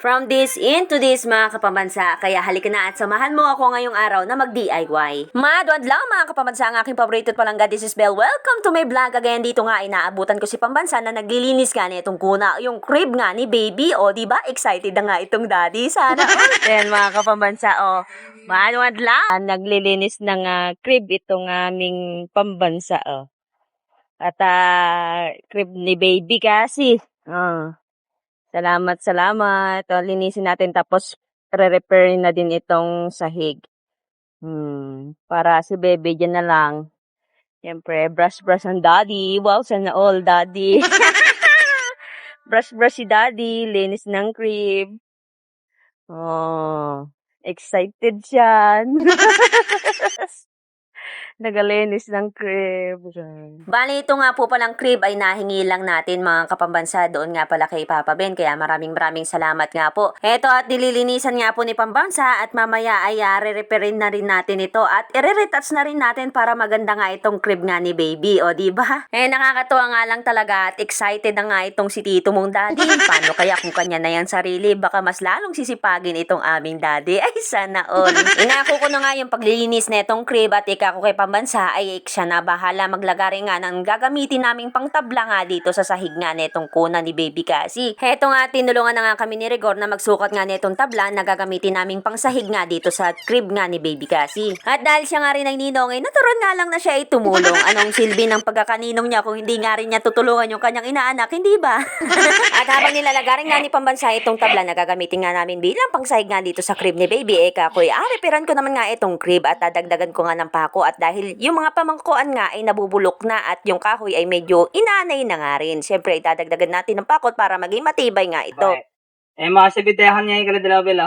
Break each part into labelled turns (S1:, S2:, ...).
S1: From this into this mga kapambansa, kaya halika na at samahan mo ako ngayong araw na mag-DIY. Madwad lang mga kapambansa, ang aking paborito palangga, this is Belle. Welcome to my vlog again. Dito nga inaabutan ko si pambansa na naglilinis ka na itong kuna, yung crib nga ni baby. O diba, excited na nga itong daddy. Sana. Then mga kapambansa, madwad lang. Naglilinis ng crib itong aming pambansa. At crib ni baby kasi. Salamat. Linisin natin tapos re-repair na din itong sahig. Para si bebe dyan na lang. Siyempre, brush ang daddy. Wow, sana all daddy. brush si daddy. Linis ng crib. Excited siyan. Nagalinis ng crib. Bali, ito nga po palang crib ay nahingi lang natin mga kapambansa doon nga pala kay Papa Ben. Kaya maraming salamat nga po. Eto at nililinisan nga po ni Pambansa at mamaya ay re-repairin na rin natin ito at i-retouch na rin natin para maganda nga itong crib nga ni baby. O diba? Nakakatuwa nga lang talaga at excited na nga itong si Tito mong daddy. Paano kaya kung kanya na yung sarili? Baka mas lalong sisipagin itong aming daddy. Ay, sana all. Inako ko na nga yung paglilinis na itong crib at ikako kay Pambansa ay siya na bahala maglagari nga ng gagamitin naming pangtabla nga dito sa sahig nga netong kuna ni baby kasi. Heto nga tinulungan na nga kami ni Rigor na magsukat nga netong tabla na gagamitin naming pangsahig nga dito sa crib nga ni baby kasi. At dahil siya nga rin ay ninong ay naturon nga lang na siya ay tumulong. Anong silbi ng pagkakaninong niya kung hindi nga rin niya tutulungan yung kanyang inaanak, hindi ba? At habang nilalagarin nga ni Pambansa itong tabla na gagamitin nga namin bilang pangsahig nga dito sa crib ni baby, kakoy, reparan ko naman nga itong crib at dadagdagan ko nga ng pako at dahil yung mga pamangkuan nga ay nabubulok na at yung kahoy ay medyo inanay na nga rin. Siyempre, dadagdagan natin ng pakot para maging matibay nga ito.
S2: Mga sabitehan niya yung kaladalabel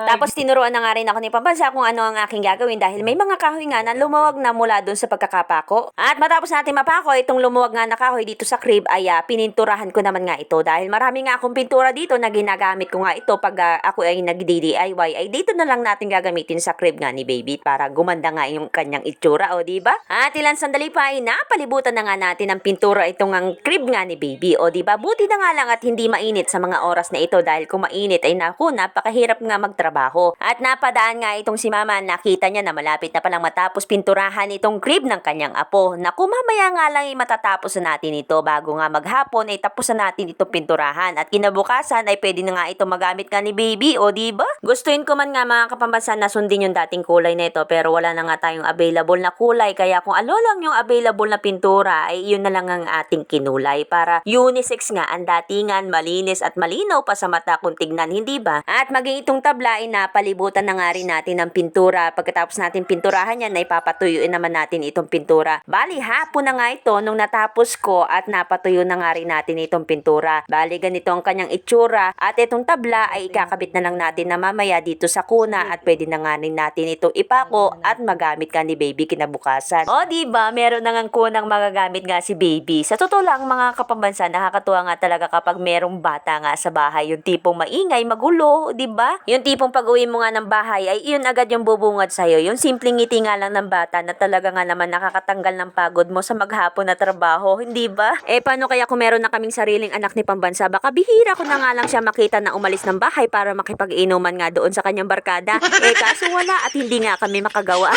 S1: Tapos tinuruan na nga rin ako ni Pambansa kung ano ang aking gagawin dahil may mga kahoy nga na lumuwag na mula doon sa pagkakapako. At matapos natin mapako itong lumuwag nga na kahoy dito sa crib ay pininturahan ko naman nga ito dahil marami nga akong pintura dito na ginagamit ko nga ito pag ako ay nag-DIY ay dito na lang natin gagamitin sa crib nga ni baby para gumanda nga yung kanyang itsura, o diba? At ilang sandali pa ay napalibutan na nga natin ng pintura itong ang crib nga ni baby, o diba? Buti na nga lang at hindi mainit sa mga oras na ito dahil kung mainit ay napakahirap nga magtrabaho. At napadaan nga itong si mama, nakita niya na malapit na palang matapos pinturahan itong crib ng kanyang apo. Naku, mamaya nga lang ay matatapos na natin ito bago nga maghapon ay tapos na natin itong pinturahan at kinabukasan ay pwede na nga ito magamit nga ni baby, o diba? Gustuin ko man nga mga kapambansa na sundin yung dating kulay na ito pero wala na nga tayong available na kulay kaya kung ano lang yung available na pintura ay yun na lang ang ating kinulay para unisex nga ang datingan, malinis at malinaw pa sa mata kung tignan, hindi ba? At maging itong tabla ay napalibutan na nga rin natin ng pintura. Pagkatapos natin pinturahan yan ay papatuyuin naman natin itong pintura. Bali hapon na nga ito nung natapos ko at napatuyo na nga rin natin itong pintura. Bali ganito ang kanyang itsura at itong tabla ay ikakabit na lang natin na mamaya dito sa kuna at pwede na nga rin natin itong ipako at magamit ka ni baby kinabukasan. O diba, meron na nga kunang magagamit nga si baby. Sa totoo lang mga kapambansa, nakakatuwa nga talaga kapag merong bata nga sa bahay, yung tipong maingay, magulo, di ba? Yung tipong pag-uwi mo nga ng bahay ay yun agad yung bubungad sa'yo. Yung simpleng ngiti nga lang ng bata na talaga nga naman nakakatanggal ng pagod mo sa maghapon na trabaho, hindi ba? Paano kaya kung meron na kaming sariling anak ni Pambansa, baka bihira ko na nga lang siya makita na umalis ng bahay para makipag-inuman nga doon sa kanyang barkada. Kaso wala at hindi nga kami makagawa.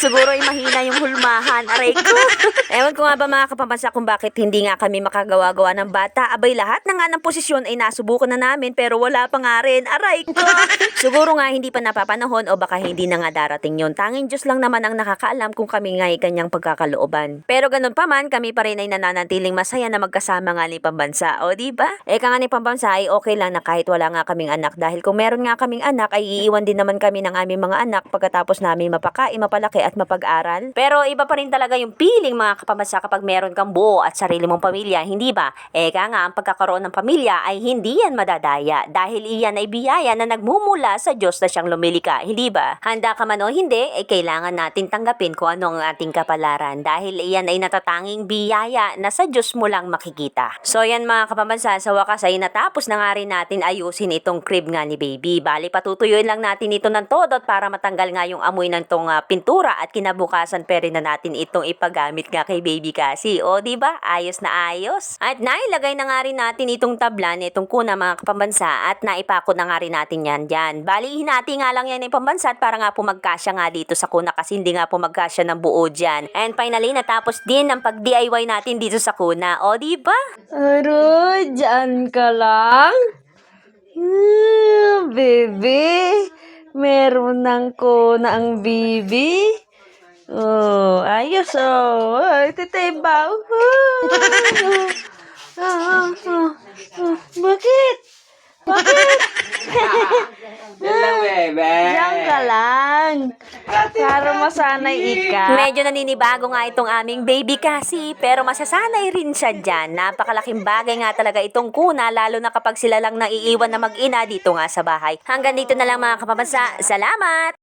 S1: Siguro ay mahina yung hulmahan. Aray ko. Ewan ko nga ba mga kapambansa kung bakit hindi nga kami makagawa-gawa ng bata. Abay lahat na nga ng posisyon ay nasubukan na namin pero wala pa nga rin. Aray ko. Siguro nga hindi pa napapanahon o baka hindi na nga darating yun. Tanging Diyos lang naman ang nakakaalam kung kami nga ay kanyang pagkakalooban. Pero ganun pa man, kami pa rin ay nananatiling masaya na magkasama nga ni Pambansa. O diba? Nga ni Pambansa ay okay lang na kahit wala nga kaming anak dahil kung meron nga kaming anak ay iiwan din naman kami ng aming mga anak pagkatapos namin mapakain, mapalaki at mapag-aral. Pero iba pa rin talaga yung feeling mga kapambansa kapag meron kang buo at sarili mong pamilya, hindi ba? Nga ang pagkakaroon ng pamilya ay hindi yan madadaya dahil iyan ay biyaya na nagmumula sa Diyos na siyang lumilika, hindi ba? Handa ka man o hindi, kailangan natin tanggapin kung ano ang ating kapalaran dahil iyan ay natatanging biyaya na sa Diyos mo lang makikita. So yan mga kapambansa, sa wakas ay natapos na nga rin natin ayusin itong crib nga ni baby. Bali patutuyuin lang natin ito ng todot para matanggal nga yung amoy ng tong pintura at kinabukasan pwede na natin itong ipagamit nga kay baby kasi. O diba? Ayos na ayos. At nailagay na nga rin natin itong tabla nitong kuna mga pambansa at naipako na nga rin natin yan dyan. Bali, hinati nga lang yan ng pambansa at para nga po magkasya nga dito sa kuna kasi hindi nga po magkasya ng buo dyan. And finally, natapos din ang pag-DIY natin dito sa kuna. O, diba?
S3: Aroy, dyan ka lang? Bebe, meron ng kuna ang bibi. Oh, ayos oh. Ay, titibaw. Bakit? Bakit? Diyan ka lang. Para masanay ika.
S1: Medyo naninibago nga itong aming baby kasi, pero masasanay rin siya dyan. Napakalaking bagay nga talaga itong kuna, lalo na kapag sila lang naiiwan na mag-ina dito nga sa bahay. Hanggang dito na lang mga kapamasa. Salamat!